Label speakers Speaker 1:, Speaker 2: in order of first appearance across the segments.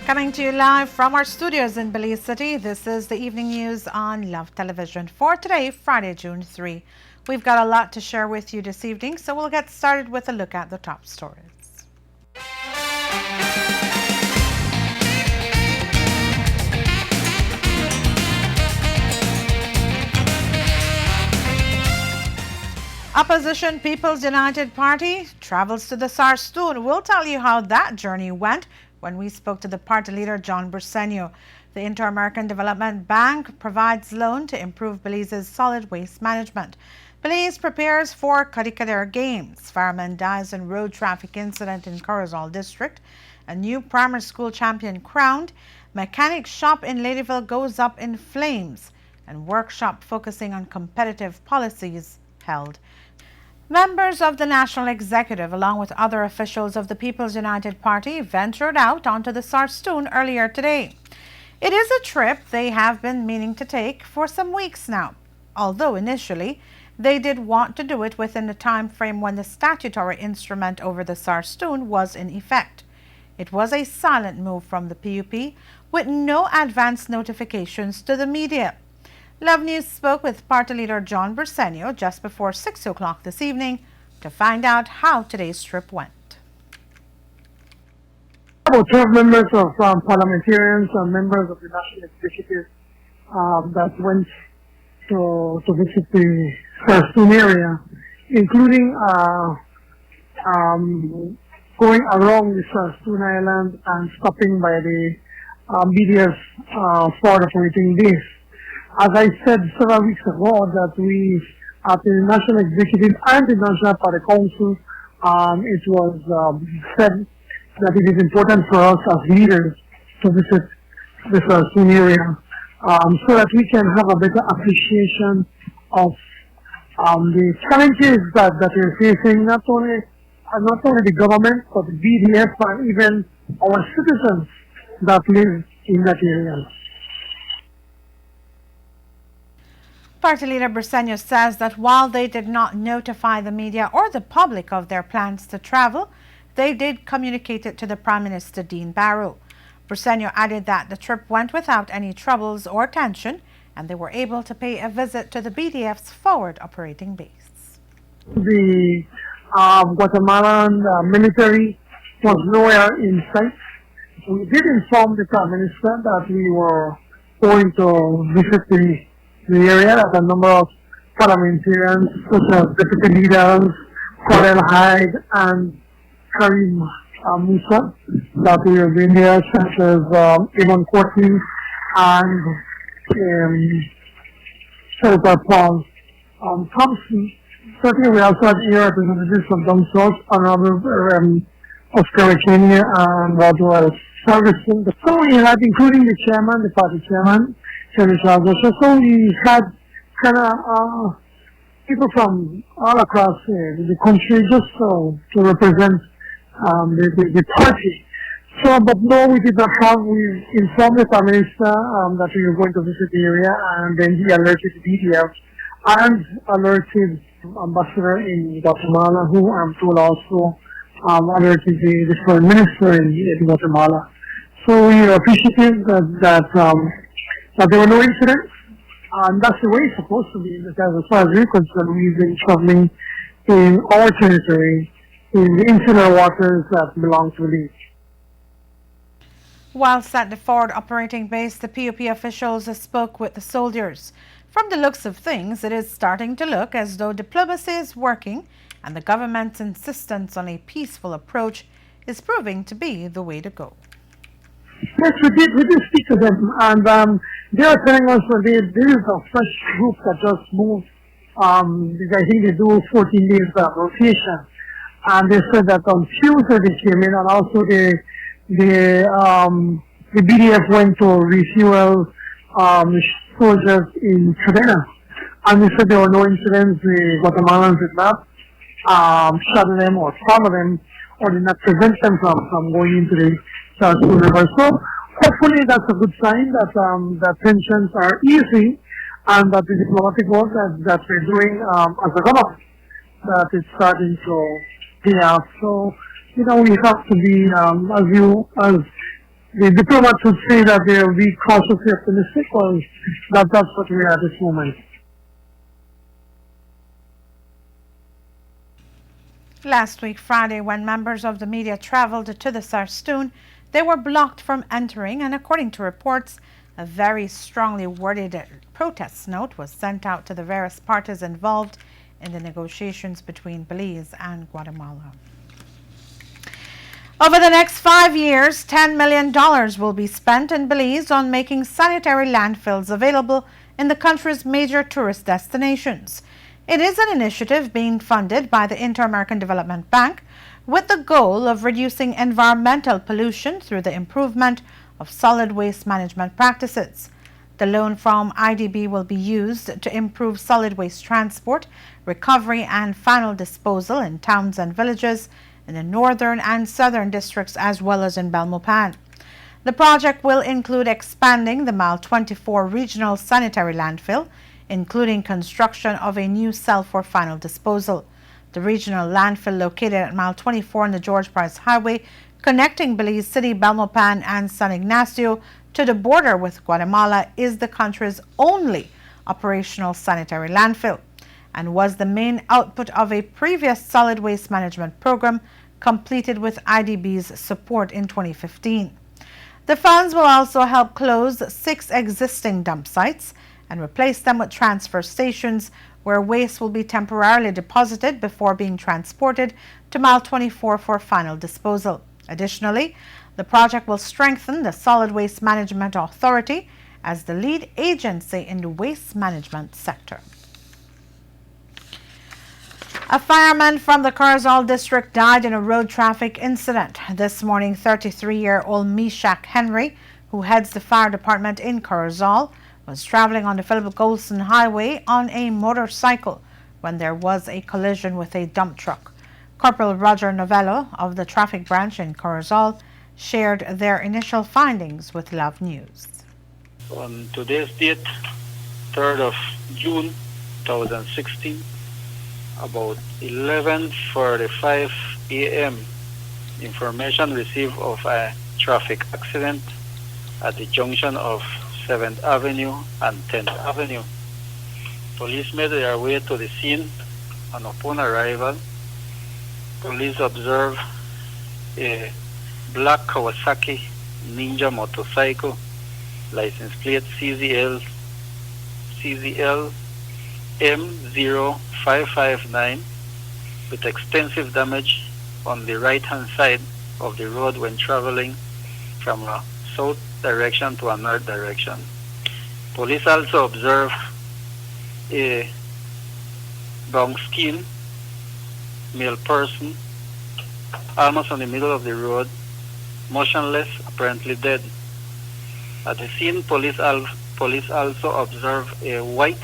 Speaker 1: Coming to you live from our studios in Belize City, this is the evening news on Love Television for today, Friday, June 3. We've got a lot to share with you this evening, so we'll get started with a look at the top stories. Opposition People's United Party travels to the Sarstoon. We'll tell you how that journey went when we spoke to the party leader, John Bursenio. The Inter-American Development Bank provides loan to improve Belize's solid waste management. Belize prepares for Kadikader Games. Fireman dies in road traffic incident in Corozal District. A new primary school champion crowned. Mechanic shop in Ladyville goes up in flames. And workshop focusing on competitive policies held. Members of the National Executive, along with other officials of the People's United Party, ventured out onto the Sarstoon earlier today. It is a trip they have been meaning to take for some weeks now, although initially they did want to do it within the time frame when the statutory instrument over the Sarstoon was in effect. It was a silent move from the PUP, with no advance notifications to the media. Love News spoke with party leader John Bursenio just before 6 o'clock this evening to find out how today's trip went.
Speaker 2: About 12 members of parliamentarians and members of the National Executive that went to visit the Sarstoon area, including going along the Sarstoon Island and stopping by the BDF Port Operating Base. As I said several weeks ago, that we, at the National Executive and the National Party Council, it was said that it is important for us as leaders to visit the Sarstoon area so that we can have a better appreciation of the challenges that we're facing, not only the government, but the BDF and even our citizens that live in that area.
Speaker 1: Party leader Bursenio says that while they did not notify the media or the public of their plans to travel, they did communicate it to the Prime Minister, Dean Barrow. Bursenio added that the trip went without any troubles or tension, and they were able to pay a visit to the BDF's forward operating base.
Speaker 2: The Guatemalan military was nowhere in sight. We did inform the Prime Minister that we were going to visit the area, that a number of parliamentarians, such as deputy leaders, Corel Hyde and Karim Musa, that we have been there, such as Ivan Courtney and Senator Paul Thompson. Certainly, we also had here representatives from Down South, Honorable Oscar Kenya and Rodwell Ferguson. So we had, including the chairman, the party chairman, so we had kind of people from all across the country just to represent the party. So, but no, we did not have. We informed the Prime Minister that we were going to visit the area, and then he alerted the BDF and alerted Ambassador in Guatemala, who I'm told also alerted the Foreign Minister in Guatemala. So we are appreciative that there were no incidents, and that's the way it's supposed to be, because as far as we're concerned, we've been traveling in our territory, in the insular waters that belong to Belize.
Speaker 1: Whilst at the forward operating base, the PUP officials spoke with the soldiers. From the looks of things, it is starting to look as though diplomacy is working, and the government's insistence on a peaceful approach is proving to be the way to go.
Speaker 2: Yes, we did speak to them, and they are telling us that there is a fresh group that just moved. I think they do 14 days rotation, and they said that on Tuesday they came in, and also the BDF went to refuel soldiers in Cadena, and they said there were no incidents. The Guatemalans did not shadow them or follow them, or did not prevent them from going into the Sarstoon River. So hopefully that's a good sign that tensions are easing, and that the diplomatic work that we're doing as a government, that it's starting to pay off. So, we have to be, as the diplomats would say that they will be cautiously optimistic, or that's what we are at this moment.
Speaker 1: Last week, Friday, when members of the media traveled to the Sarstoon, they were blocked from entering, and according to reports, a very strongly worded protest note was sent out to the various parties involved in the negotiations between Belize and Guatemala. Over the next 5 years, $10 million will be spent in Belize on making sanitary landfills available in the country's major tourist destinations. It is an initiative being funded by the Inter-American Development Bank with the goal of reducing environmental pollution through the improvement of solid waste management practices. The loan from IDB will be used to improve solid waste transport, recovery, and final disposal in towns and villages in the northern and southern districts, as well as in Belmopan. The project will include expanding the Mile 24 regional sanitary landfill, including construction of a new cell for final disposal. The regional landfill, located at Mile 24 on the George Price Highway, connecting Belize City, Belmopan, and San Ignacio to the border with Guatemala, is the country's only operational sanitary landfill and was the main output of a previous solid waste management program completed with IDB's support in 2015. The funds will also help close 6 existing dump sites and replace them with transfer stations where waste will be temporarily deposited before being transported to Mile 24 for final disposal. Additionally, the project will strengthen the Solid Waste Management Authority as the lead agency in the waste management sector. A fireman from the Corozal district died in a road traffic incident. This morning, 33-year-old Meshack Henry, who heads the fire department in Corozal, was traveling on the Philip Golson Highway on a motorcycle when there was a collision with a dump truck. Corporal Roger Novello of the traffic branch in Corozal shared their initial findings with Love News.
Speaker 3: On today's date, 3rd of June 2016, about 11:45 a.m., information received of a traffic accident at the junction of 7th Avenue and 10th Avenue. Police made their way to the scene, and upon arrival, police observed a black Kawasaki Ninja motorcycle, license plate CZL M0559, with extensive damage on the right-hand side of the road when traveling from a south direction to a north direction. Police also observed a brown-skinned male person almost on the middle of the road, motionless, apparently dead. At the scene, police also observed a white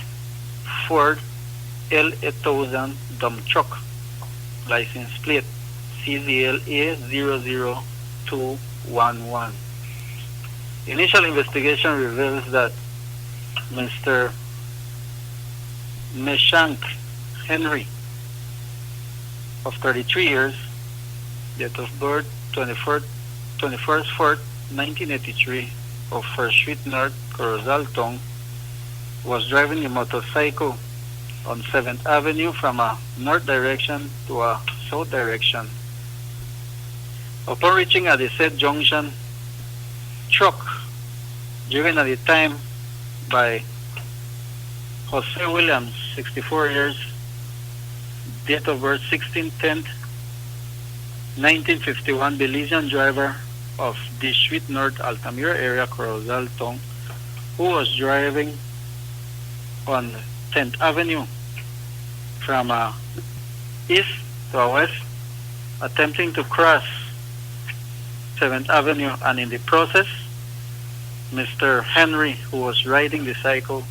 Speaker 3: Ford L8000 dump truck, license plate CZLA 00211. Initial investigation reveals that Mr. Meshack Henry, of 33 years, date of birth 21st 4th 1983, of First Street North, Corozal Tong, was driving a motorcycle on 7th Avenue from a north direction to a south direction. Upon reaching at the said junction, truck driven at the time by Jose Williams, 64 years, date of birth 16/10/1951, Belizean driver of the Street North Altamira area, Corozal Tong, who was driving on 10th Avenue from east to west, attempting to cross 7th Avenue, and in the process, Mr. Henry, who was riding the cycle,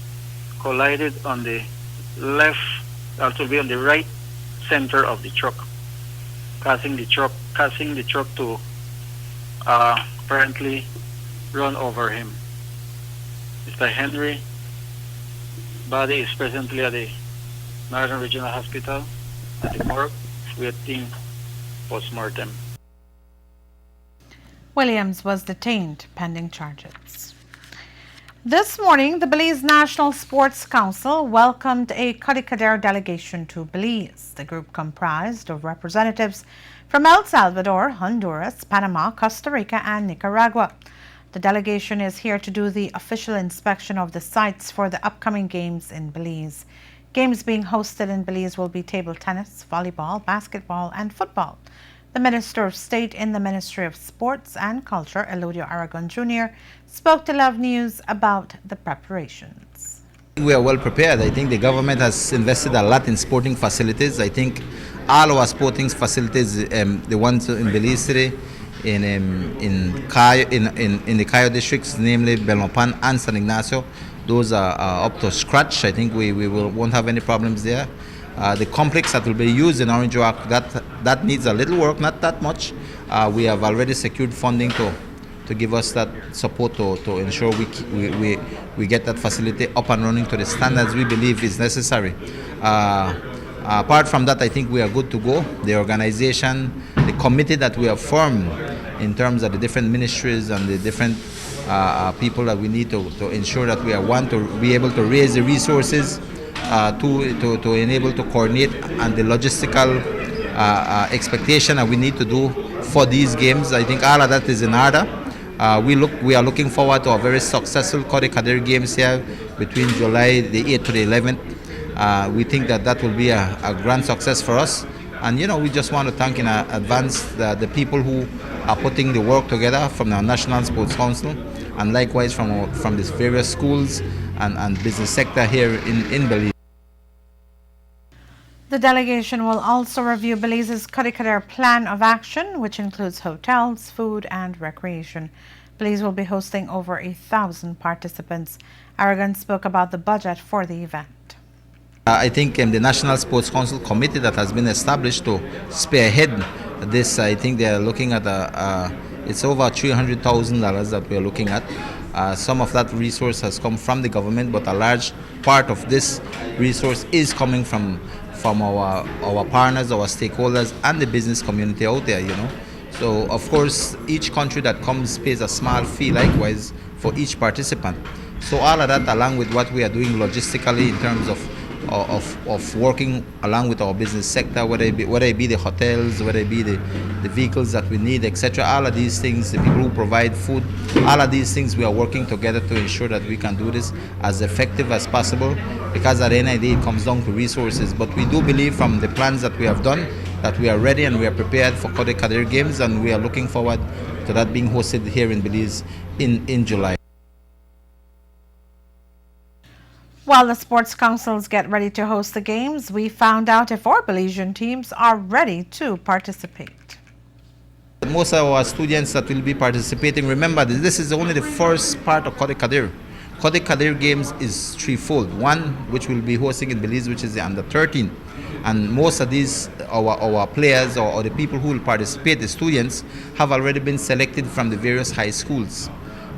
Speaker 3: collided on the left, also be on the right center of the truck, causing the truck to apparently run over him. Mr. Henry body is presently at the Northern Regional Hospital at the morgue, waiting post-mortem.
Speaker 1: Williams was detained pending charges. This morning, the Belize National Sports Council welcomed a Codicader delegation to Belize. The group comprised of representatives from El Salvador, Honduras, Panama, Costa Rica, and Nicaragua. The delegation is here to do the official inspection of the sites for the upcoming games in Belize. Games being hosted in Belize will be table tennis, volleyball, basketball, and football. The Minister of State in the Ministry of Sports and Culture, Elodio Aragon Jr., spoke to Love News about the preparations.
Speaker 4: We are well prepared. I think the government has invested a lot in sporting facilities. I think all our sporting facilities, the ones in Belize City, in the Cayo districts, namely Belmopan and San Ignacio, those are up to scratch. I think we won't have any problems there. The complex that will be used in Orange Rock, that needs a little work, not that much. We have already secured funding to give us that support to ensure we get that facility up and running to the standards we believe is necessary. Apart from that, I think we are good to go. The organization, the committee that we have formed in terms of the different ministries and the different people that we need to ensure that we want to be able to raise the resources to enable to coordinate and the logistical expectation that we need to do for these games. I think all of that is in order. We are looking forward to a very successful Codicader games here between July the 8th to the 11th. We think that will be a grand success for us. And we just want to thank in advance the people who are putting the work together from the National Sports Council and likewise from these various schools and business sector here in Belize.
Speaker 1: The delegation will also review Belize's Codicader plan of action, which includes hotels, food, and recreation. Belize will be hosting over 1,000 participants. Aragon spoke about the budget for the event.
Speaker 4: I think the National Sports Council committee that has been established to spearhead this, I think they are looking at it's over $300,000 that we are looking at. Some of that resource has come from the government, but a large part of this resource is coming from our partners, our stakeholders, and the business community out there, So, of course, each country that comes pays a small fee likewise for each participant. So all of that, along with what we are doing logistically in terms of working along with our business sector, whether it be the hotels, whether it be the vehicles that we need, etc. All of these things, the people who provide food, all of these things, we are working together to ensure that we can do this as effective as possible, because at the end of the day, it comes down to resources. But we do believe from the plans that we have done that we are ready and we are prepared for Codicader Games, and we are looking forward to that being hosted here in Belize in July.
Speaker 1: While the sports councils get ready to host the games, we found out if our Belizean teams are ready to participate.
Speaker 4: Most of our students that will be participating, remember this is only the first part of Codicader. Codicader Games is threefold. One, which will be hosting in Belize, which is the under 13. And most of these, our players or the people who will participate, the students, have already been selected from the various high schools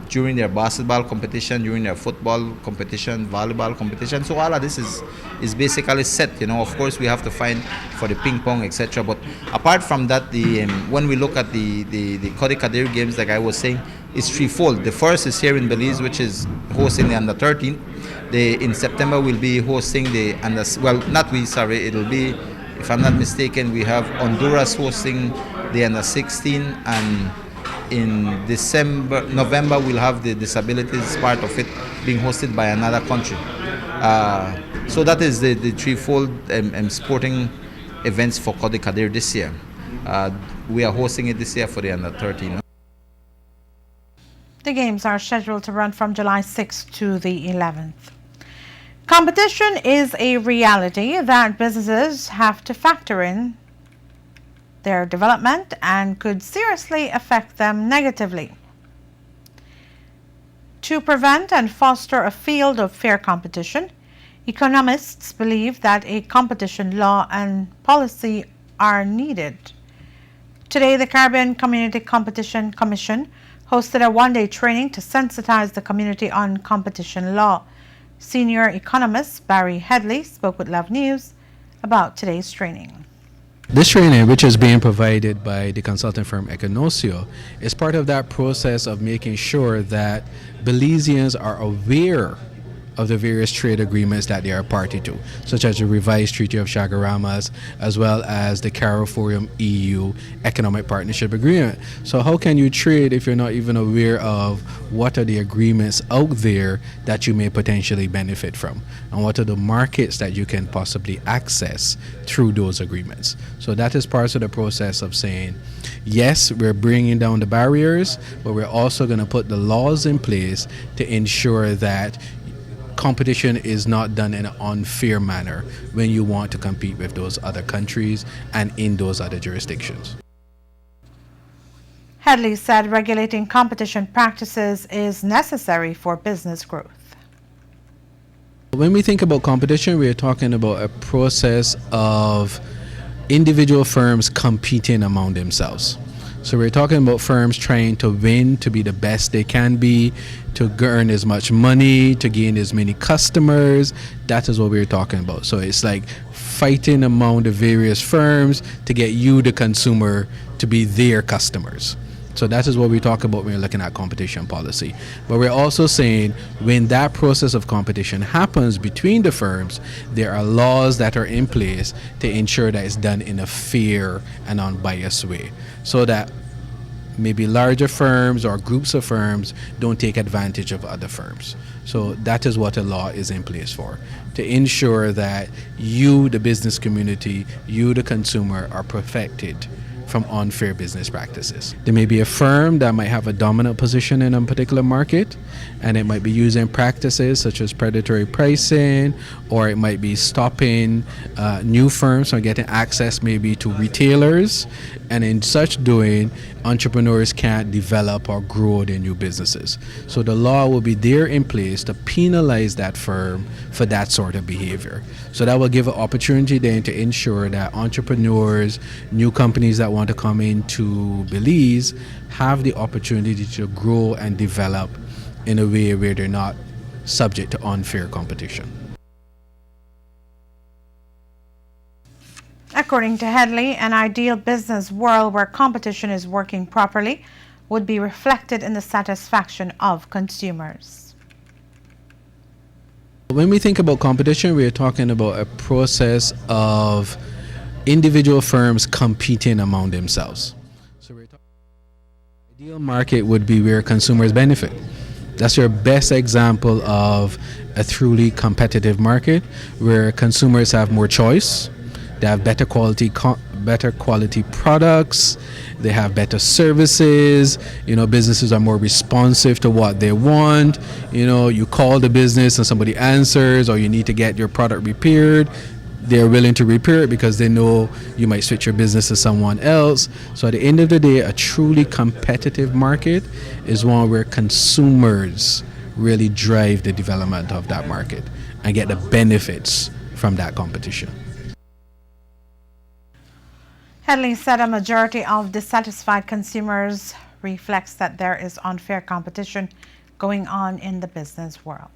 Speaker 4: during their basketball competition, during their football competition, volleyball competition. So all of this is basically set. Of course, we have to find for the ping pong, etc. But apart from that, when we look at the Codicader Games, like I was saying, it's threefold. The first is here in Belize, which is hosting the under 13. In September, we'll be hosting the under. Well, not we. Sorry, it'll be, if I'm not mistaken, we have Honduras hosting the under 16, and in November, we'll have the disabilities part of it being hosted by another country. So that is the threefold sporting events for Codicader this year. We are hosting it this year for the under 13.
Speaker 1: The games are scheduled to run from July 6th to the 11th. Competition is a reality that businesses have to factor in their development and could seriously affect them negatively. To prevent and foster a field of fair competition, economists believe that a competition law and policy are needed. Today, the Caribbean Community Competition Commission hosted a one-day training to sensitize the community on competition law. Senior economist Barry Headley spoke with Love News about today's training.
Speaker 5: This training, which is being provided by the consulting firm Econosio, is part of that process of making sure that Belizeans are aware of the various trade agreements that they are party to, such as the revised Treaty of Chagaramas, as well as the CARIFORUM EU Economic Partnership Agreement. So how can you trade if you're not even aware of what are the agreements out there that you may potentially benefit from, and what are the markets that you can possibly access through those agreements? So that is part of the process of saying, yes, we're bringing down the barriers, but we're also going to put the laws in place to ensure that competition is not done in an unfair manner when you want to compete with those other countries and in those other jurisdictions.
Speaker 1: Headley said regulating competition practices is necessary for business growth.
Speaker 5: When we think about competition, we are talking about a process of individual firms competing among themselves. So we're talking about firms trying to win, to be the best they can be, to earn as much money, to gain as many customers. That is what we're talking about. So it's like fighting among the various firms to get you, the consumer, to be their customers. So that is what we talk about when we're looking at competition policy. But we're also saying when that process of competition happens between the firms, there are laws that are in place to ensure that it's done in a fair and unbiased way, so that maybe larger firms or groups of firms don't take advantage of other firms. So that is what a law is in place for, to ensure that you, the business community, you, the consumer, are protected from unfair business practices. There may be a firm that might have a dominant position in a particular market, and it might be using practices such as predatory pricing, or it might be stopping new firms from getting access maybe to retailers, and in such doing, entrepreneurs can't develop or grow their new businesses. So the law will be there in place to penalize that firm for that sort of behavior. So that will give an opportunity then to ensure that entrepreneurs, new companies that want to come into Belize have the opportunity to grow and develop in a way where they're not subject to unfair competition.
Speaker 1: According to Headley, an ideal business world where competition is working properly would be reflected in the satisfaction of consumers.
Speaker 5: When we think about competition, we are talking about a process of individual firms competing among themselves. So we're talking ideal market would be where consumers benefit. That's your best example of a truly competitive market where consumers have more choice. They have better quality products. They have better services. Businesses are more responsive to what they want. You call the business and somebody answers, or you need to get your product repaired. They're willing to repair it because they know you might switch your business to someone else. So at the end of the day, a truly competitive market is one where consumers really drive the development of that market and get the benefits from that competition.
Speaker 1: Headley said a majority of dissatisfied consumers reflects that there is unfair competition going on in the business world.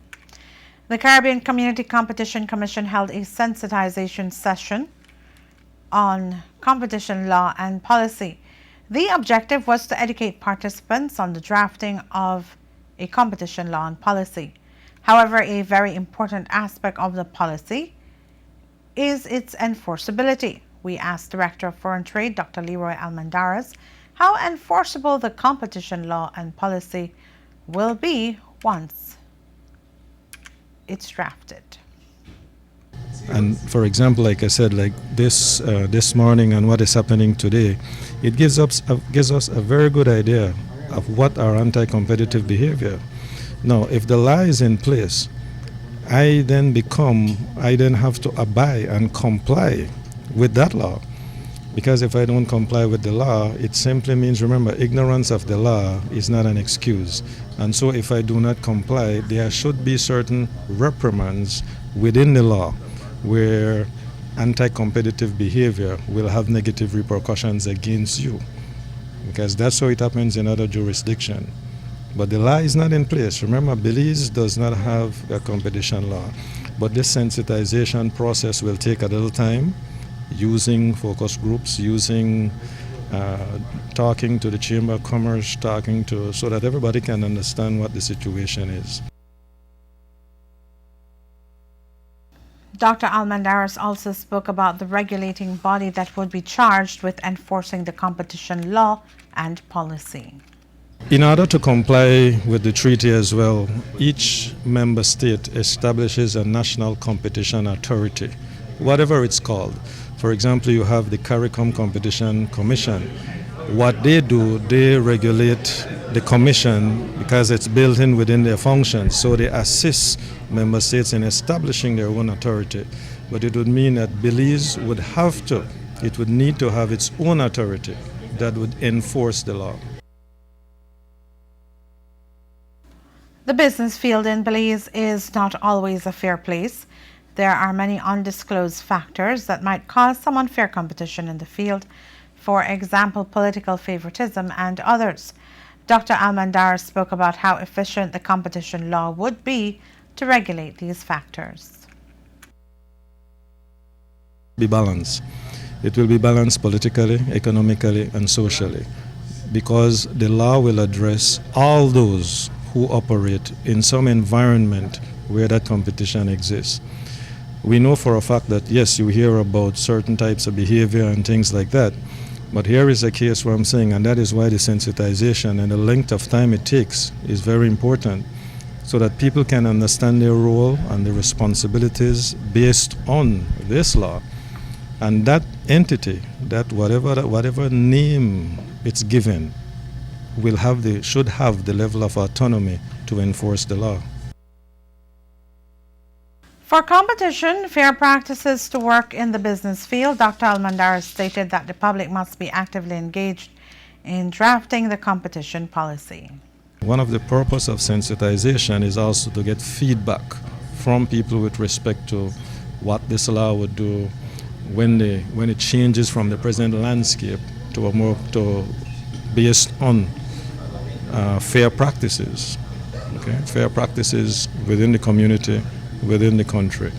Speaker 1: The Caribbean Community Competition Commission held a sensitization session on competition law and policy. The objective was to educate participants on the drafting of a competition law and policy. However, a very important aspect of the policy is its enforceability. We asked Director of Foreign Trade, Dr. Leroy Almendarez, how enforceable the competition law and policy will be once it's drafted.
Speaker 6: And for example, like I said, like this morning and what is happening today, it gives us a very good idea of what our anti-competitive behavior. Now, if the law is in place, I then have to abide and comply with that law. Because if I don't comply with the law, it simply means, remember, ignorance of the law is not an excuse. And so if I do not comply, there should be certain reprimands within the law where anti-competitive behavior will have negative repercussions against you. Because that's how it happens in other jurisdictions. But the law is not in place. Remember, Belize does not have a competition law. But this sensitization process will take a little time. using focus groups, using talking to the Chamber of Commerce, so that everybody can understand what the situation is.
Speaker 1: Dr. Almendares also spoke about the regulating body that would be charged with enforcing the competition law and policy.
Speaker 6: In order to comply with the treaty as well, each member state establishes a national competition authority, whatever it's called. For example, you have the CARICOM Competition Commission. What they do, they regulate the commission because it's built in within their functions. So they assist member states in establishing their own authority. But it would mean that Belize would need to have its own authority that would enforce the law.
Speaker 1: The business field in Belize is not always a fair place. There are many undisclosed factors that might cause some unfair competition in the field, for example, political favoritism and others. Dr. Almendares spoke about how efficient the competition law would be to regulate these factors.
Speaker 6: Be balanced. It will be balanced politically, economically, and socially, because the law will address all those who operate in some environment where that competition exists. We know for a fact that, yes, you hear about certain types of behavior and things like that, but here is a case where I'm saying, and that is why the sensitization and the length of time it takes is very important, so that people can understand their role and their responsibilities based on this law. And that entity, that whatever name it's given, should have the level of autonomy to enforce the law.
Speaker 1: For competition, fair practices to work in the business field, Dr. Almendares stated that the public must be actively engaged in drafting the competition policy.
Speaker 6: One of the purposes of sensitization is also to get feedback from people with respect to what this law would do when it changes from the present landscape to based on fair practices, fair practices within the community, within the country.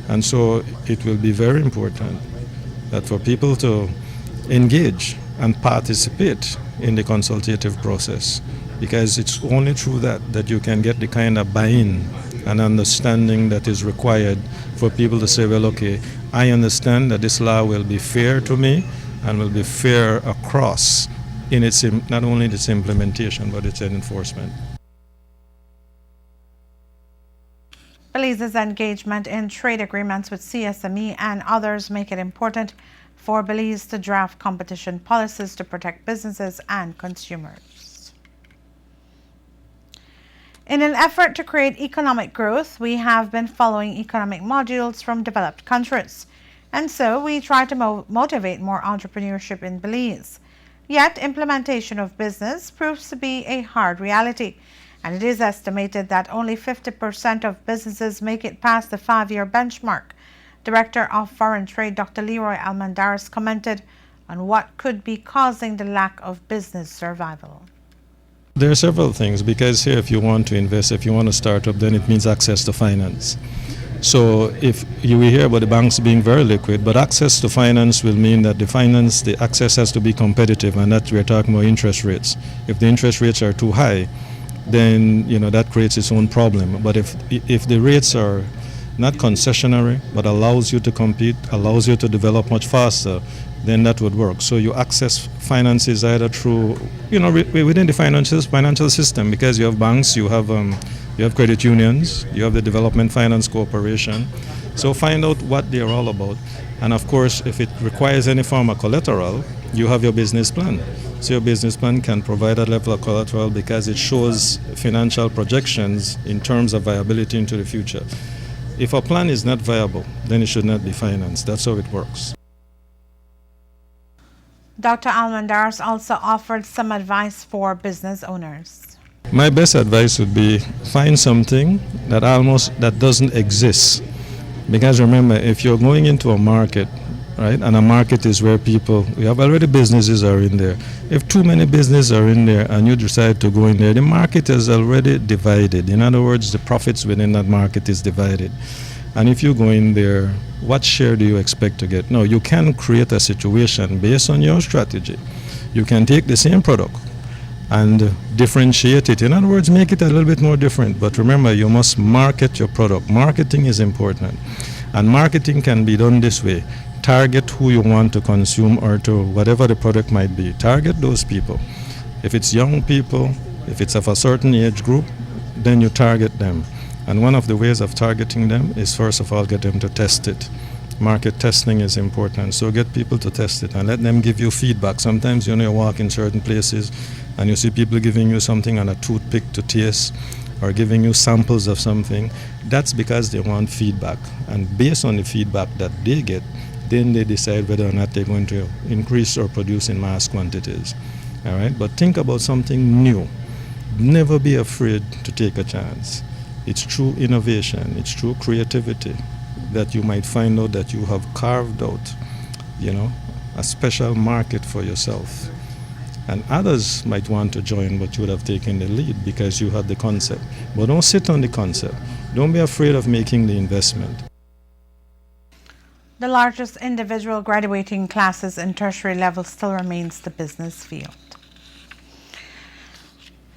Speaker 6: And so it will be very important that for people to engage and participate in the consultative process, because it's only through that you can get the kind of buy-in and understanding that is required for people to say, well, okay, I understand that this law will be fair to me and will be fair across in its not only its implementation but its enforcement.
Speaker 1: Belize's engagement in trade agreements with CSME and others make it important for Belize to draft competition policies to protect businesses and consumers. In an effort to create economic growth, we have been following economic modules from developed countries, and so we try to motivate more entrepreneurship in Belize. Yet, implementation of business proves to be a hard reality, and it is estimated that only 50% of businesses make it past the 5-year benchmark. Director of Foreign Trade Dr. Leroy Almendares commented on what could be causing the lack of business survival.
Speaker 6: There are several things, because here if you want to invest, if you want to start up, then it means access to finance. So if you will hear about the banks being very liquid, but access to finance will mean that the access has to be competitive, and that we're talking about interest rates. If the interest rates are too high, then that creates its own problem. But if the rates are not concessionary, but allows you to compete, allows you to develop much faster, then that would work. So you access finances either through, within the financial system, because you have banks, you have credit unions, you have the Development Finance Corporation. So find out what they're all about. And of course, if it requires any form of collateral, you have your business plan. So your business plan can provide that level of collateral because it shows financial projections in terms of viability into the future. If a plan is not viable, then it should not be financed. That's how it works.
Speaker 1: Dr. Almendares also offered some advice for business owners.
Speaker 6: My best advice would be find something that doesn't exist. Because remember, if you're going into a market, right, and a market is where we have already businesses are in there. If too many businesses are in there and you decide to go in there, the market is already divided. In other words, the profits within that market is divided. And if you go in there, what share do you expect to get? No, you can create a situation based on your strategy. You can take the same product and differentiate it. In other words, make it a little bit more different. But remember, you must market your product. Marketing is important. And marketing can be done this way. Target who you want to consume or to whatever the product might be. Target those people. If it's young people, if it's of a certain age group, then you target them. And one of the ways of targeting them is, first of all, get them to test it. Market testing is important. So get people to test it and let them give you feedback. Sometimes you walk in certain places and you see people giving you something on a toothpick to taste or giving you samples of something. That's because they want feedback. And based on the feedback that they get, then they decide whether or not they're going to increase or produce in mass quantities. All right? But think about something new. Never be afraid to take a chance. It's through innovation, it's through creativity that you might find out that you have carved out, a special market for yourself. And others might want to join, but you would have taken the lead because you had the concept. But don't sit on the concept. Don't be afraid of making the investment.
Speaker 1: The largest individual graduating classes in tertiary level still remains the business field.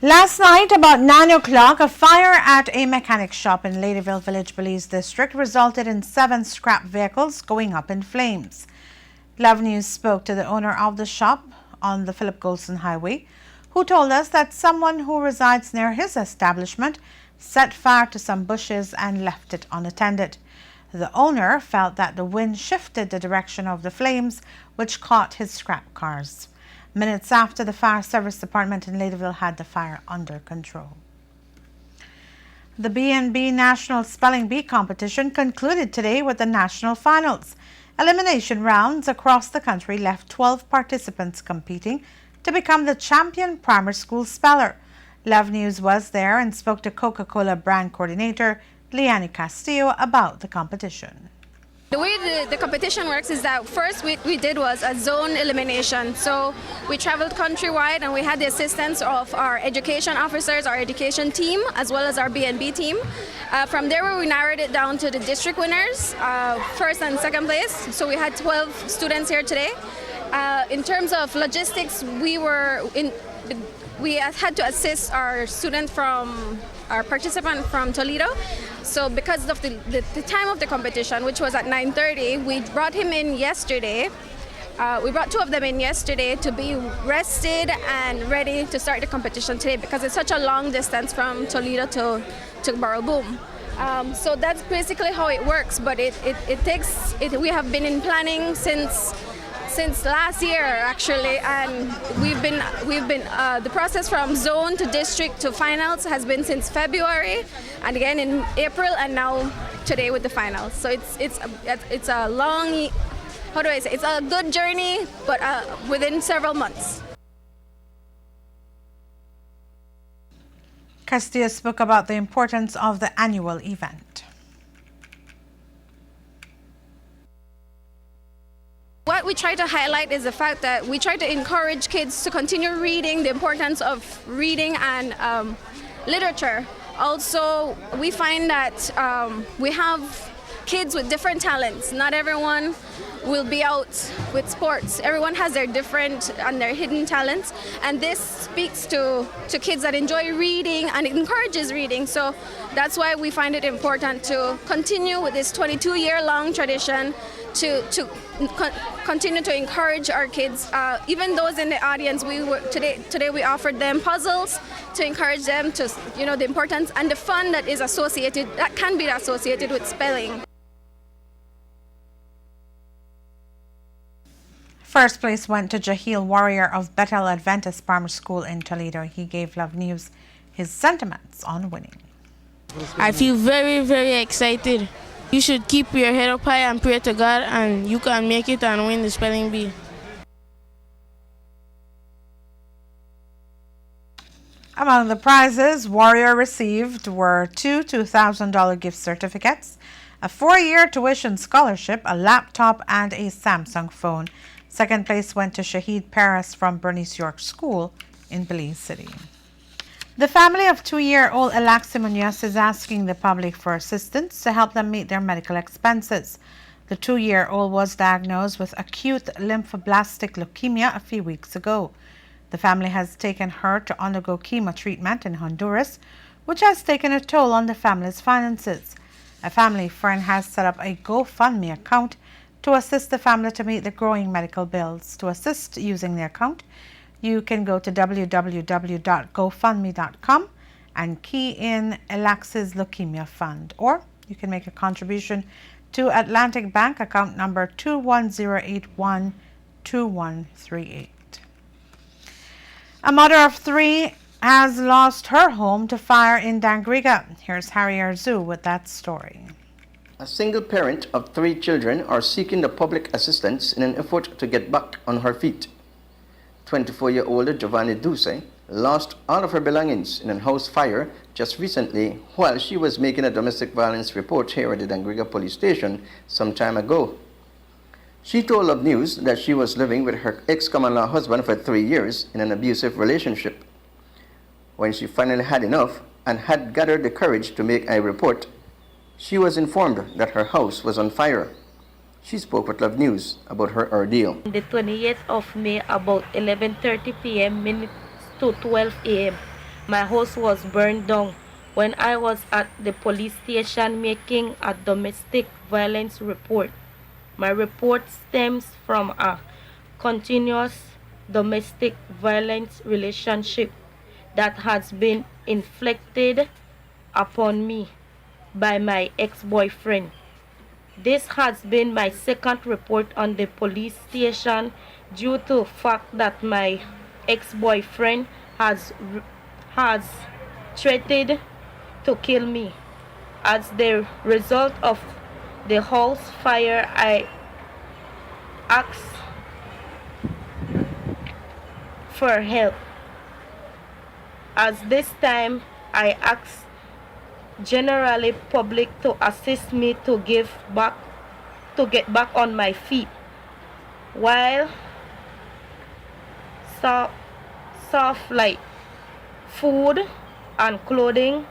Speaker 1: Last night, about 9 o'clock, a fire at a mechanic shop in Ladyville Village Police District resulted in 7 scrap vehicles going up in flames. Love News spoke to the owner of the shop on the Philip Golson Highway, who told us that someone who resides near his establishment set fire to some bushes and left it unattended. The owner felt that the wind shifted the direction of the flames, which caught his scrap cars. Minutes after, the fire service department in Ladyville had the fire under control. The B&B National Spelling Bee competition concluded today with the national finals. Elimination rounds across the country left 12 participants competing to become the champion primary school speller. Love News was there and spoke to Coca-Cola brand coordinator Liani Castillo about the competition.
Speaker 7: The way the competition works is that first we did was a zone elimination. So we traveled countrywide and we had the assistance of our education officers, our education team, as well as our B&B team. From there we narrowed it down to the district winners, first and second place. So we had 12 students here today. In terms of logistics, we had to assist our participant from Toledo. So because of the time of the competition, which was at 9:30, we brought him in yesterday. We brought 2 of them in yesterday to be rested and ready to start the competition today because it's such a long distance from Toledo to Borough. So that's basically how it works. But we have been in planning since last year actually, and we've been the process from zone to district to finals has been since February, and again in April, and now today with the finals. So it's a long, it's a good journey, but within several months.
Speaker 1: Castillo spoke about the importance of the annual event.
Speaker 7: What we try to highlight is the fact that we try to encourage kids to continue reading, the importance of reading and literature. Also, we find that we have kids with different talents. Not everyone will be out with sports. Everyone has their different and their hidden talents, and this speaks to kids that enjoy reading and it encourages reading. So that's why we find it important to continue with this 22-year-long tradition to continue to encourage our kids. Even those in the audience, today we offered them puzzles to encourage them to, the importance and the fun that can be associated with spelling.
Speaker 1: First place went to Jahil Warrior of Bethel Adventist Primary School in Toledo. He gave Love News his sentiments on winning.
Speaker 8: I feel very, very excited. You should keep your head up high and pray to God, and you can make it and win the spelling bee.
Speaker 1: Among the prizes Warrior received were 2 $2,000 gift certificates, a 4-year tuition scholarship, a laptop, and a Samsung phone. Second place went to Shahid Paris from Bernice York School in Belize City. The family of 2-year-old Alexi Munoz is asking the public for assistance to help them meet their medical expenses. The 2-year-old was diagnosed with acute lymphoblastic leukemia a few weeks ago. The family has taken her to undergo chemo treatment in Honduras, which has taken a toll on the family's finances. A family friend has set up a GoFundMe account to assist the family to meet the growing medical bills. To assist using the account, you can go to www.gofundme.com and key in Alexis Leukemia Fund, or you can make a contribution to Atlantic Bank account number 210812138. A mother of 3 has lost her home to fire in Dangriga. Here's Harry Arzu with that story.
Speaker 9: A single parent of 3 children are seeking the public assistance in an effort to get back on her feet. 24-year-old Giovanni Duce lost all of her belongings in a house fire just recently while she was making a domestic violence report here at the Dangriga police station some time ago. She told Love News that she was living with her ex-common-law husband for 3 years in an abusive relationship. When she finally had enough and had gathered the courage to make a report, she was informed that her house was on fire. She spoke with Love News about her ordeal.
Speaker 10: The 28th of May, about 11:30 p.m. minutes to 12 a.m., my house was burned down when I was at the police station making a domestic violence report. My report stems from a continuous domestic violence relationship that has been inflicted upon me by my ex-boyfriend. This has been my second report on the police station due to the fact that my ex-boyfriend has threatened to kill me. As the result of the house fire, I asked for help. At this time, I asked generally public to assist me to get back on my feet, while soft like food and clothing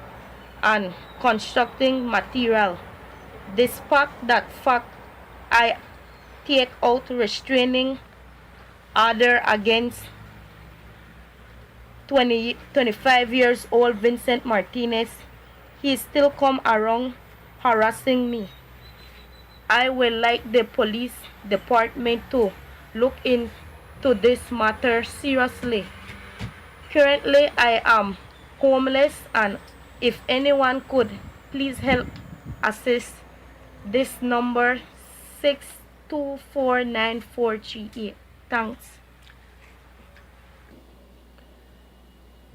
Speaker 10: and constructing material. Despite that fact, I take out restraining order against 25 years old Vincent Martinez. He still come around harassing me. I would like the police department to look into this matter seriously. Currently, I am homeless, and if anyone could please help assist, this number 6249438. Thanks.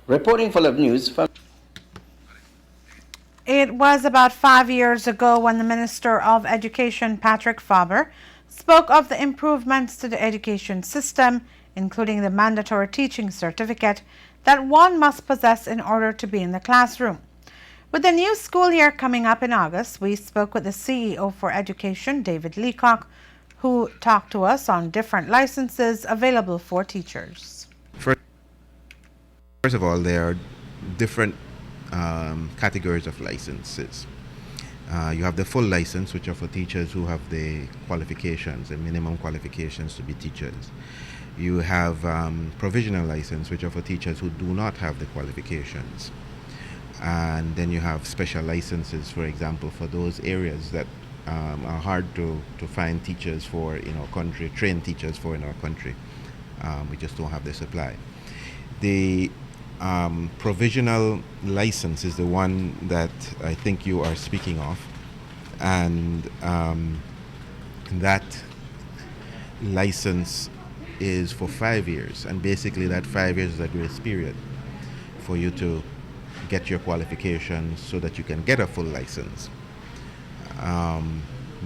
Speaker 9: Reporting for Love News from
Speaker 1: It was about 5 years ago when the Minister of Education, Patrick Faber, spoke of the improvements to the education system, including the mandatory teaching certificate that one must possess in order to be in the classroom. With the new school year coming up in August, we spoke with the CEO for Education, David Leacock, who talked to us on different licenses available for teachers.
Speaker 11: First of all, there are different categories of licenses. You have the full license, which are for teachers who have the qualifications, the minimum qualifications to be teachers. You have provisional license, which are for teachers who do not have the qualifications. And then you have special licenses, for example, for those areas that are hard to find teachers for in our country, trained teachers for in our country. We just don't have the supply. The provisional license is the one that I think you are speaking of, and that license is for 5 years, and basically that 5 years is a grace period for you to get your qualifications so that you can get a full license.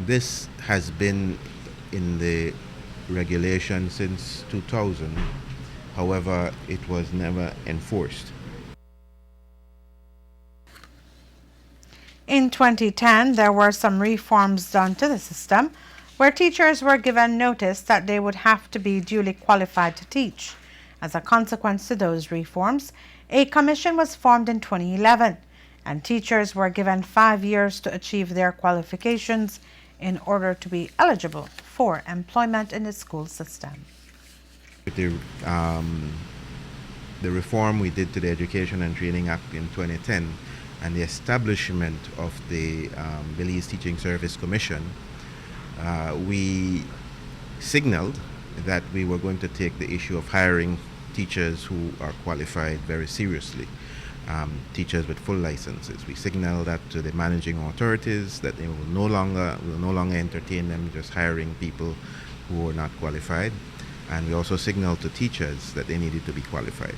Speaker 11: This has been in the regulation since 2000. However, it was never enforced.
Speaker 1: In 2010, there were some reforms done to the system where teachers were given notice that they would have to be duly qualified to teach. As a consequence to those reforms, a commission was formed in 2011, and teachers were given 5 years to achieve their qualifications in order to be eligible for employment in the school system.
Speaker 11: With the reform we did to the Education and Training Act in 2010 and the establishment of the Belize Teaching Service Commission, we signaled that we were going to take the issue of hiring teachers who are qualified very seriously, teachers with full licenses. We signaled that to the managing authorities that they will no longer entertain them just hiring people who are not qualified. And we also signaled to teachers that they needed to be qualified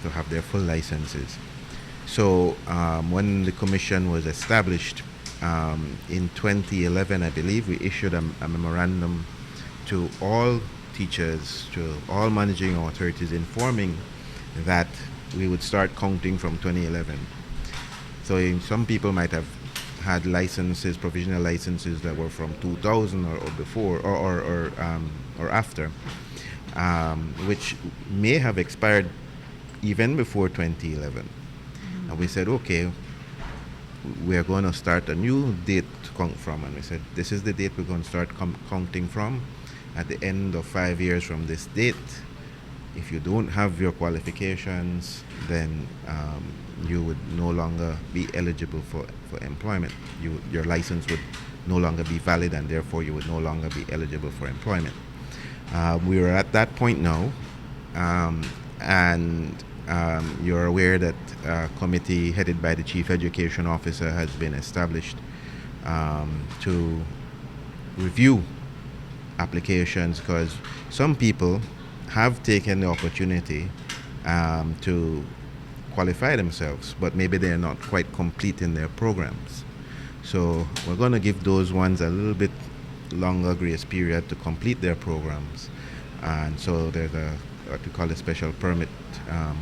Speaker 11: to have their full licenses. So when the commission was established in 2011, I believe, we issued a memorandum to all teachers, to all managing authorities, informing that we would start counting from 2011. So some people might have had licenses, provisional licenses that were from 2000 or before or after, which may have expired even before 2011. And we said, okay, we are going to start a new date to count from. And we said, this is the date we're going to start counting from. At the end of 5 years from this date, if you don't have your qualifications, then you would no longer be eligible for employment. Your license would no longer be valid, and therefore you would no longer be eligible for employment. We are at that point now, and you're aware that a committee headed by the Chief Education Officer has been established to review applications, because some people have taken the opportunity to qualify themselves, but maybe they're not quite complete in their programs. So we're going to give those ones a little bit longer grace period to complete their programs. And so there's what we call a special permit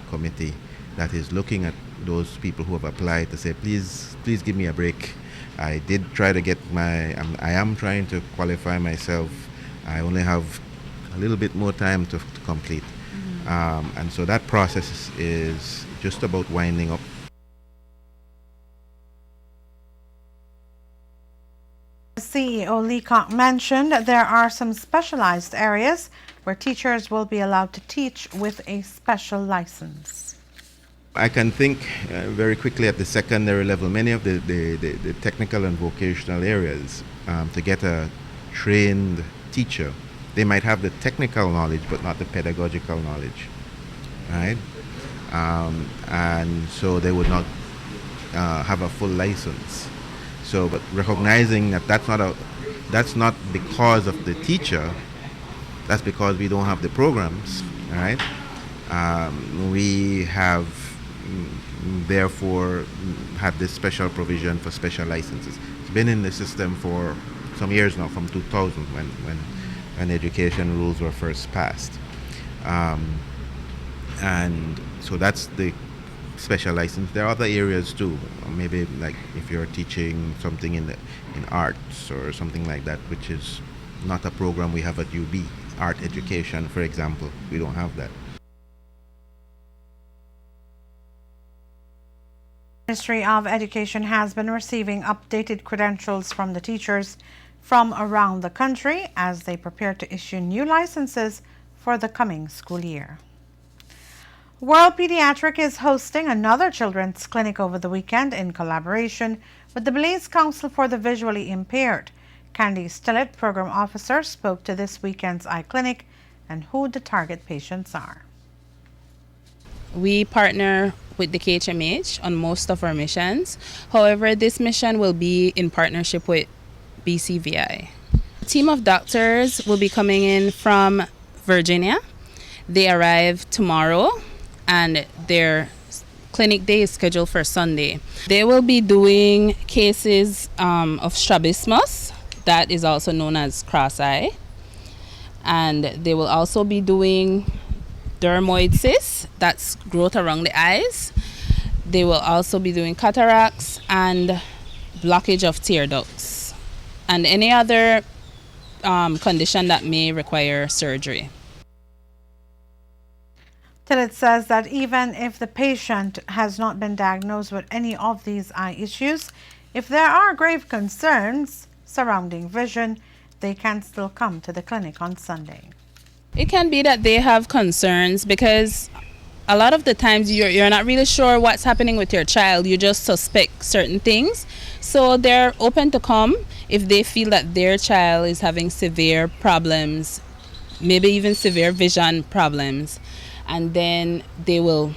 Speaker 11: committee that is looking at those people who have applied to say, please give me a break. I did try to get I am trying to qualify myself. I only have a little bit more time to complete. And so that process is just about winding up.
Speaker 1: CEO Leacock mentioned there are some specialized areas where teachers will be allowed to teach with a special license.
Speaker 11: I can think very quickly at the secondary level, many of the technical and vocational areas, to get a trained teacher, they might have the technical knowledge but not the pedagogical knowledge, right? And so they would not have a full license. So, but recognizing that that's not because of the teacher, that's because we don't have the programs, right? We have therefore had this special provision for special licenses. It's been in the system for some years now, from 2000 when education rules were first passed. And so that's the special license. There are other areas too. Maybe like if you're teaching something in arts or something like that, which is not a program we have at UB. Art education, for example, we don't have that.
Speaker 1: The Ministry of Education has been receiving updated credentials from the teachers from around the country as they prepare to issue new licenses for the coming school year. World Pediatric is hosting another children's clinic over the weekend in collaboration with the Belize Council for the Visually Impaired. Candy Stillett, Program Officer, spoke to this weekend's eye clinic and who the target patients are.
Speaker 12: We partner with the KHMH on most of our missions. However, this mission will be in partnership with BCVI. A team of doctors will be coming in from Virginia. They arrive tomorrow and their clinic day is scheduled for Sunday. They will be doing cases of strabismus, that is also known as cross-eye. And they will also be doing dermoid cysts, that's growth around the eyes. They will also be doing cataracts and blockage of tear ducts and any other condition that may require surgery.
Speaker 1: Tillett says that even if the patient has not been diagnosed with any of these eye issues, if there are grave concerns surrounding vision, they can still come to the clinic on Sunday.
Speaker 12: It can be that they have concerns because a lot of the times you're not really sure what's happening with your child. You just suspect certain things. So they're open to come if they feel that their child is having severe problems, maybe even severe vision problems. And then they will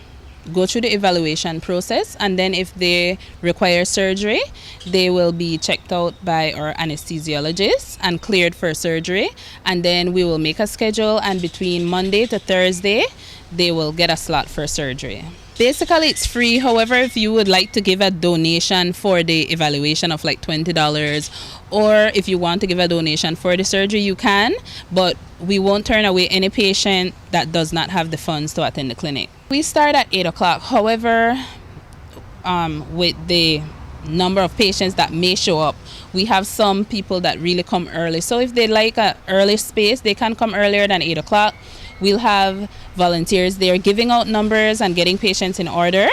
Speaker 12: go through the evaluation process, and then if they require surgery, they will be checked out by our anesthesiologist and cleared for surgery, and then we will make a schedule, and between Monday to Thursday they will get a slot for surgery. Basically it's free. However, if you would like to give a donation for the evaluation of like $20, or if you want to give a donation for the surgery, you can, but we won't turn away any patient that does not have the funds to attend the clinic. We start at 8 o'clock. However, with the number of patients that may show up, we have some people that really come early. So if they like an early space, they can come earlier than 8 o'clock. We'll have volunteers there giving out numbers and getting patients in order,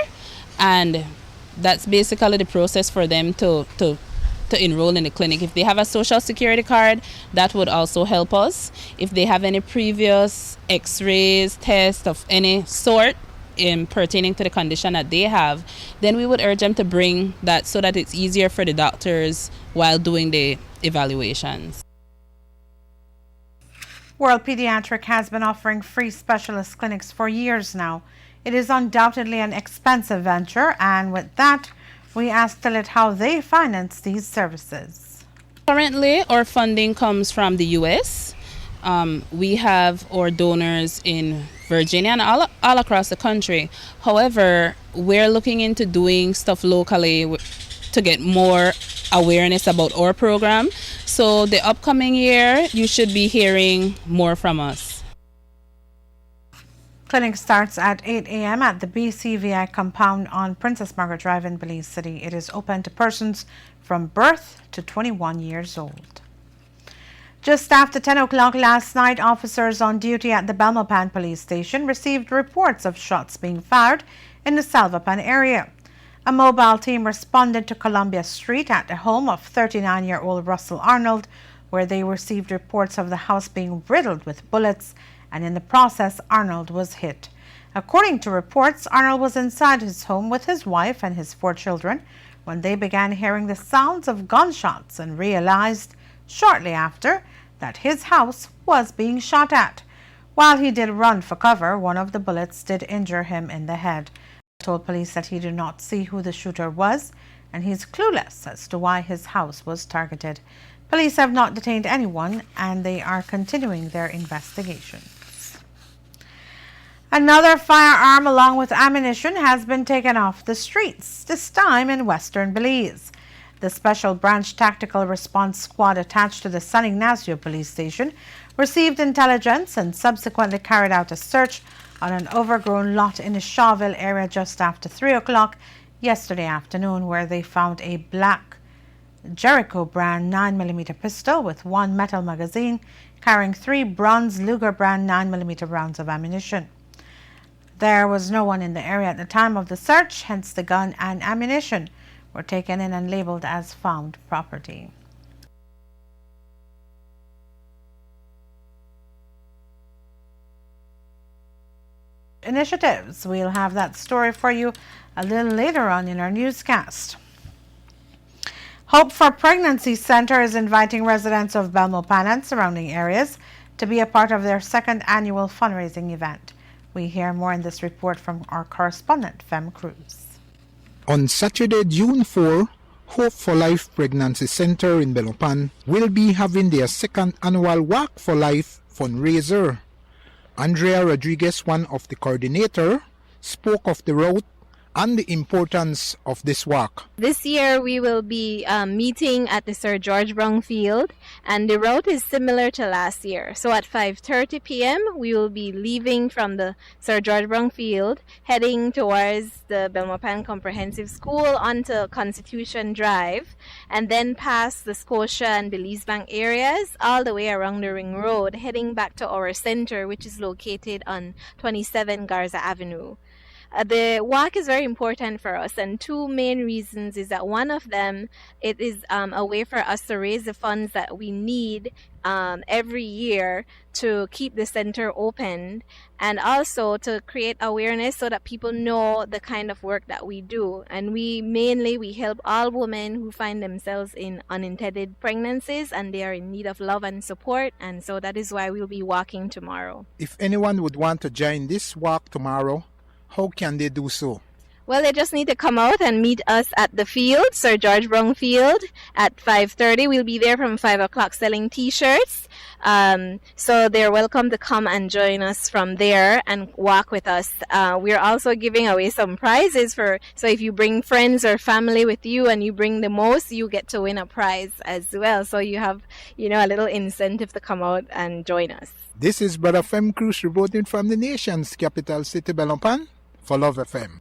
Speaker 12: and that's basically the process for them to enroll in the clinic. If they have a social security card, that would also help us. If they have any previous x-rays, tests of any sort pertaining to the condition that they have, then we would urge them to bring that so that it's easier for the doctors while doing the evaluations.
Speaker 1: World Pediatric has been offering free specialist clinics for years now. It is undoubtedly an expensive venture, and with that, we asked Tillett how they finance these services.
Speaker 12: Currently, our funding comes from the U.S. We have our donors in Virginia and all across the country. However, we're looking into doing stuff locally to get more awareness about our program. So the upcoming year, you should be hearing more from us.
Speaker 1: Clinic starts at 8 a.m. at the BCVI compound on Princess Margaret Drive in Belize City. It is open to persons from birth to 21 years old. Just after 10 o'clock last night, officers on duty at the Belmopan police station received reports of shots being fired in the Salvapan area. A mobile team responded to Columbia Street at the home of 39-year-old Russell Arnold, where they received reports of the house being riddled with bullets, and in the process, Arnold was hit. According to reports, Arnold was inside his home with his wife and his 4 children when they began hearing the sounds of gunshots and realized shortly after that his house was being shot at. While he did run for cover, one of the bullets did injure him in the head. He told police that he did not see who the shooter was, and he's clueless as to why his house was targeted. Police have not detained anyone, and they are continuing their investigations. Another firearm along with ammunition has been taken off the streets, this time in western Belize. The Special Branch Tactical Response Squad attached to the San Ignacio police station received intelligence and subsequently carried out a search on an overgrown lot in the Shawville area just after 3 o'clock yesterday afternoon, where they found a black Jericho brand 9mm pistol with 1 metal magazine carrying 3 bronze Luger brand 9mm rounds of ammunition. There was no one in the area at the time of the search, hence the gun and ammunition were taken in and labeled as found property. Initiatives. We'll have that story for you a little later on in our newscast. Hope for Pregnancy Center is inviting residents of Belmopan and surrounding areas to be a part of their 2nd annual fundraising event. We hear more in this report from our correspondent, Fem Cruz.
Speaker 13: On Saturday, June 4, Hope for Life Pregnancy Center in Belmopan will be having their 2nd annual Walk for Life fundraiser. Andrea Rodriguez, one of the coordinator, spoke of the route and the importance of this walk.
Speaker 14: This year we will be meeting at the Sir George Brown Field, and the route is similar to last year. So at 5:30 p.m. we will be leaving from the Sir George Brown Field, heading towards the Belmopan Comprehensive School onto Constitution Drive, and then past the Scotia and Belize Bank areas all the way around the Ring Road, heading back to our center, which is located on 27 Garza Avenue. The walk is very important for us, and two main reasons is that one of them, it is a way for us to raise the funds that we need every year to keep the center open, and also to create awareness so that people know the kind of work that we do. And we help all women who find themselves in unintended pregnancies and they are in need of love and support, and so that is why we'll be walking tomorrow.
Speaker 13: If anyone would want to join this walk tomorrow, how can they do so?
Speaker 14: Well, they just need to come out and meet us at the field, Sir George Brown Field, at 5:30. We'll be there from 5 o'clock selling T-shirts. So they're welcome to come and join us from there and walk with us. We're also giving away some prizes so if you bring friends or family with you and you bring the most, you get to win a prize as well. So you have, a little incentive to come out and join us.
Speaker 13: This is Brother Fem Cruz reporting from the nation's capital city, Belmopan, for Love FM.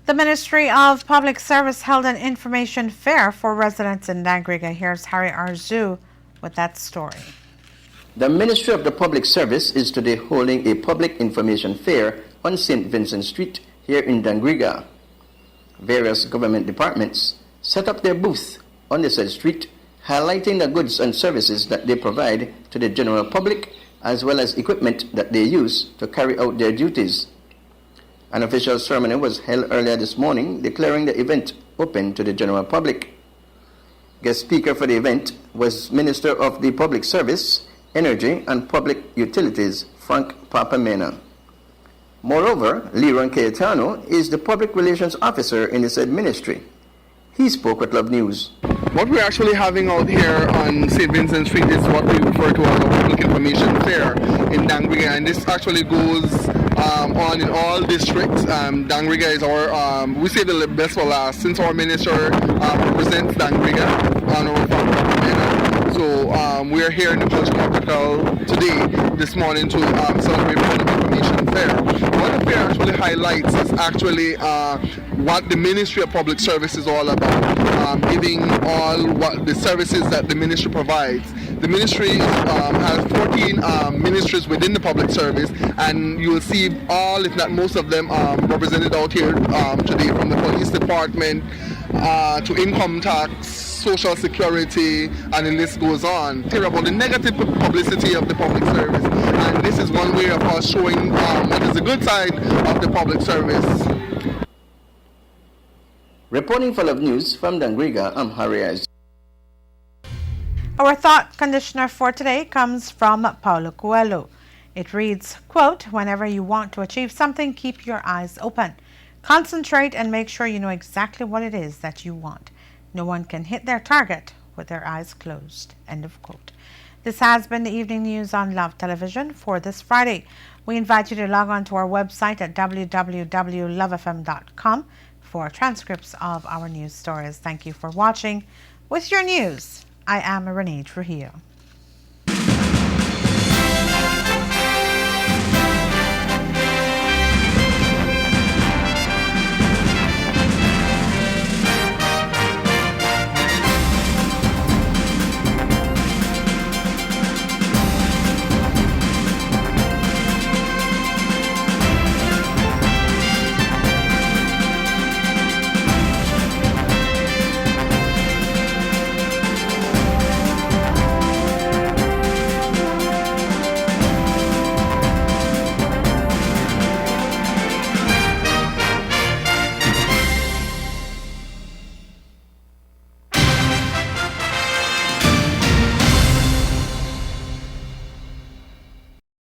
Speaker 1: The Ministry of Public Service held an information fair for residents in Dangriga. Here's Harry Arzu with that story.
Speaker 9: The Ministry of the Public Service is today holding a public information fair on St. Vincent Street here in Dangriga. Various government departments set up their booth on the said street, highlighting the goods and services that they provide to the general public, as well as equipment that they use to carry out their duties. An official ceremony was held earlier this morning declaring the event open to the general public. Guest speaker for the event was Minister of the Public Service, Energy and Public Utilities, Frank Papamena. Moreover, Leron Cayetano is the Public Relations Officer in the said ministry. He spoke with Love News.
Speaker 15: What we're actually having out here on St. Vincent Street is what we refer to as a public information fair in Dangriga, and this actually goes on in all districts. Dangriga is our, we say the best for last, since our minister represents Dangriga on our farm. So we are here in the Culture Capital today, this morning, to celebrate Public Information Fair. What the fair actually highlights is actually what the Ministry of Public Service is all about, giving all what the services that the ministry provides. The ministry has 14 ministries within the public service, and you will see all, if not most of them, represented out here today, from the police department to income tax, social security, and the list goes on. Here about the negative publicity of the public service, and this is one way of us showing what is the good side of the public service.
Speaker 9: Reporting for Love News from Dangriga, I'm Harry Arzu.
Speaker 1: Our thought conditioner for today comes from Paulo Coelho. It reads, quote, "Whenever you want to achieve something, keep your eyes open. Concentrate and make sure you know exactly what it is that you want. No one can hit their target with their eyes closed." End of quote. This has been the evening news on Love Television for this Friday. We invite you to log on to our website at www.lovefm.com for transcripts of our news stories. Thank you for watching. With your news, I am Renee Trujillo.